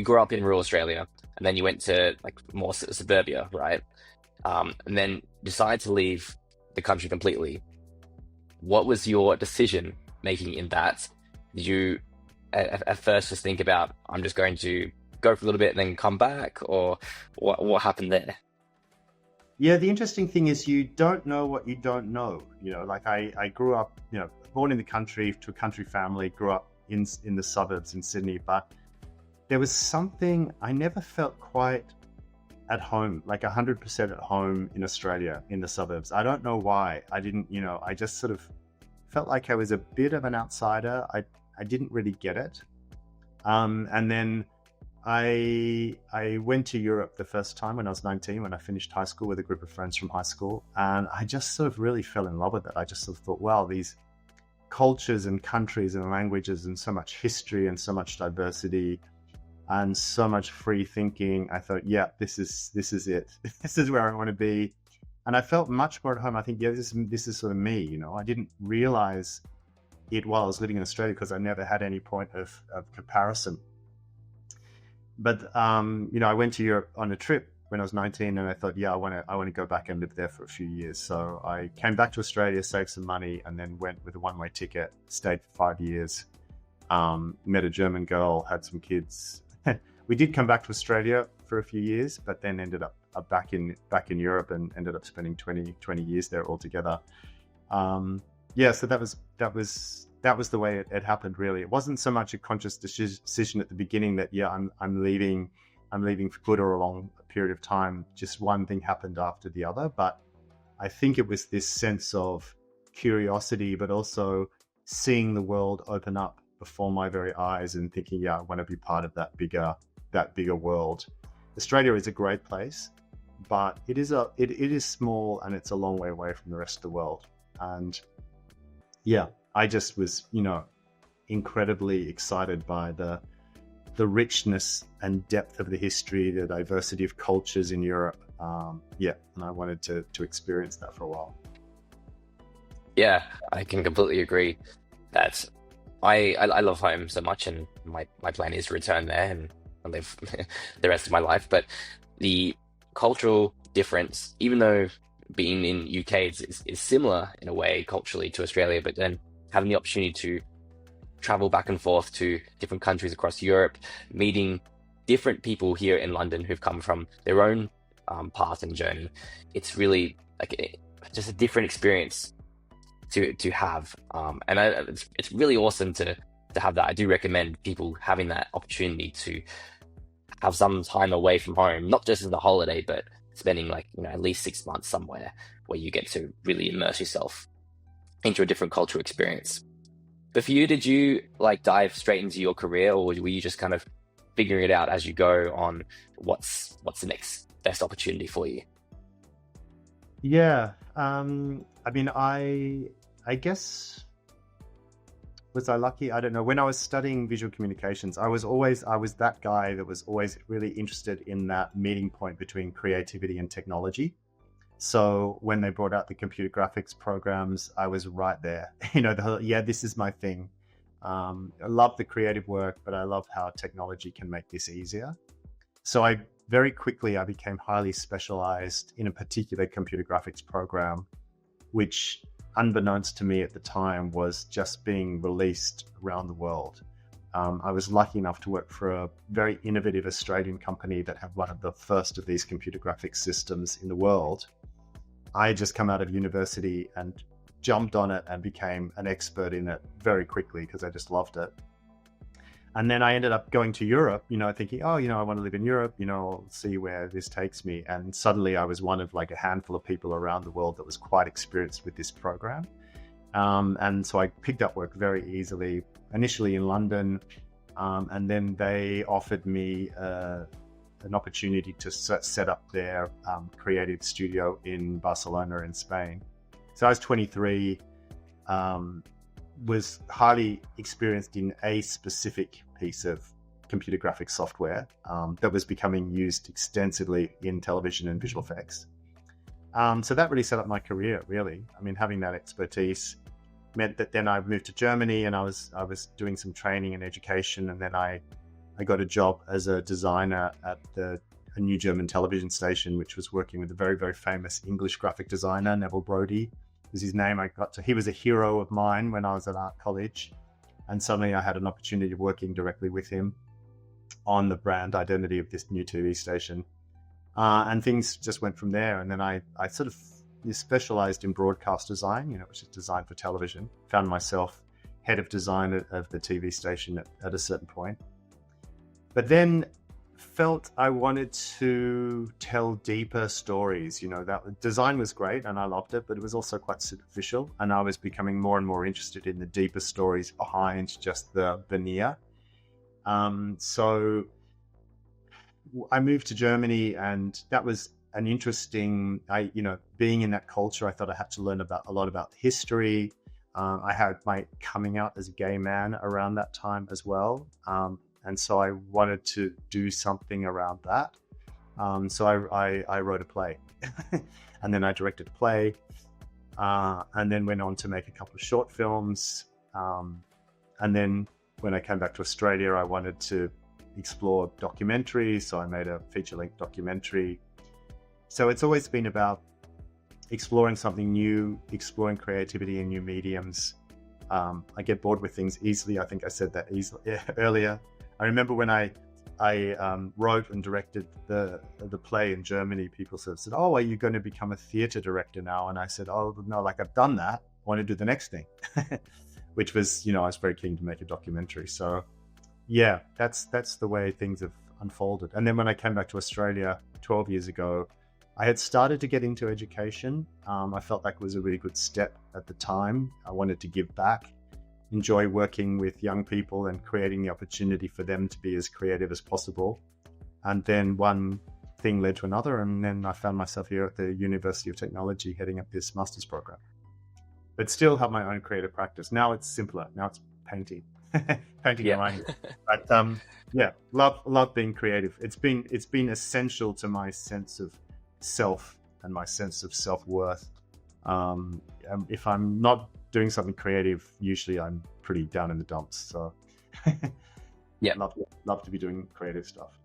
you grew up in rural Australia, and then you went to like more suburbia, right? And then decided to leave the country completely. What was your decision making in that? Did you at first just think about, I'm just going to go for a little bit and then come back, or what happened there? Yeah, the interesting thing is you don't know what you don't know. Like I grew up, born in the country to a country family, grew up in the suburbs in Sydney, but there was something I never felt quite at home, like 100% at home in Australia, in the suburbs. I don't know why. I didn't, I just sort of felt like I was a bit of an outsider. I didn't really get it. And then I went to Europe the first time when I was 19, when I finished high school with a group of friends from high school. And I just sort of really fell in love with it. I just sort of thought, wow, these cultures and countries and languages and so much history and so much diversity and so much free thinking. I thought, yeah, this is it. This is where I want to be. And I felt much more at home. I think, yeah, this is sort of me. I didn't realize it while I was living in Australia because I never had any point of comparison. But I went to Europe on a trip when I was 19, and I thought, yeah, I want to go back and live there for a few years. So I came back to Australia, saved some money, and then went with a one-way ticket. Stayed for 5 years. Met a German girl, had some kids. We did come back to Australia for a few years, but then ended up back in Europe and ended up spending 20 years there altogether. Yeah, so that was the way it happened. Really, it wasn't so much a conscious decision at the beginning that, yeah, I'm leaving for good or a long period of time. Just one thing happened after the other. But I think it was this sense of curiosity, but also seeing the world open up before my very eyes and thinking, yeah, I want to be part of that bigger world. Australia is a great place, but it is small and it's a long way away from the rest of the world. And yeah, I just was, incredibly excited by the richness and depth of the history, the diversity of cultures in Europe. And I wanted to experience that for a while. Yeah, I can completely agree that I love home so much, and my plan is to return there and live the rest of my life. But the cultural difference, even though being in UK is similar in a way culturally to Australia, but then having the opportunity to travel back and forth to different countries across Europe, meeting different people here in London who've come from their own path and journey, it's really like just a different experience to have. It's really awesome to have that. I do recommend people having that opportunity to have some time away from home, not just as a holiday, but spending at least 6 months somewhere where you get to really immerse yourself into a different cultural experience. But for you, did you dive straight into your career, or were you just kind of figuring it out as you go on what's the next best opportunity for you? Yeah. I mean, I guess, was I lucky? I don't know. When I was studying visual communications, I was that guy that was always really interested in that meeting point between creativity and technology. So when they brought out the computer graphics programs, I was right there. This is my thing. I love the creative work, but I love how technology can make this easier. So I became highly specialized in a particular computer graphics program, which, unbeknownst to me at the time, was just being released around the world. I was lucky enough to work for a very innovative Australian company that had one of the first of these computer graphics systems in the world. I had just come out of university and jumped on it and became an expert in it very quickly because I just loved it. And then I ended up going to Europe, thinking, I want to live in Europe, I'll see where this takes me. And suddenly I was one of a handful of people around the world that was quite experienced with this program. And so I picked up work very easily, initially in London. And then they offered me an opportunity to set up their creative studio in Barcelona in Spain. So I was 23, was highly experienced in a specific piece of computer graphics software that was becoming used extensively in television and visual effects. So that really set up my career, really. I mean, having that expertise meant that then I moved to Germany and I was doing some training and education, and then I I got a job as a designer at a new German television station, which was working with a very, very famous English graphic designer, Neville Brody was his name. He was a hero of mine when I was at art college. And suddenly I had an opportunity of working directly with him on the brand identity of this new TV station. And things just went from there. And then I sort of specialized in broadcast design, which is design for television. Found myself head of design of the TV station at a certain point. But then felt I wanted to tell deeper stories. That design was great and I loved it, but it was also quite superficial. And I was becoming more and more interested in the deeper stories behind just the veneer. So I moved to Germany, and that was an interesting, being in that culture, I thought I had to learn a lot about history. I had my coming out as a gay man around that time as well. And so I wanted to do something around that. So I wrote a play and then I directed a play, and then went on to make a couple of short films. And then when I came back to Australia, I wanted to explore documentary. So I made a feature-length documentary. So it's always been about exploring something new, exploring creativity in new mediums. I get bored with things easily. I think I said that earlier. I remember when I wrote and directed the play in Germany, people sort of said, "Oh, are you going to become a theatre director now?" And I said, "Oh, no, I've done that. I want to do the next thing," which was, I was very keen to make a documentary. So yeah, that's the way things have unfolded. And then when I came back to Australia 12 years ago, I had started to get into education. I felt like it was a really good step at the time. I wanted to give back, enjoy working with young people and creating the opportunity for them to be as creative as possible. And then one thing led to another, and then I found myself here at the University of Technology heading up this master's program. But still have my own creative practice. Now it's simpler. Now it's painting. Painting and writing. But yeah, love being creative. It's been essential to my sense of self and my sense of self-worth. If I'm not doing something creative, usually I'm pretty down in the dumps. So Yeah, love to be doing creative stuff.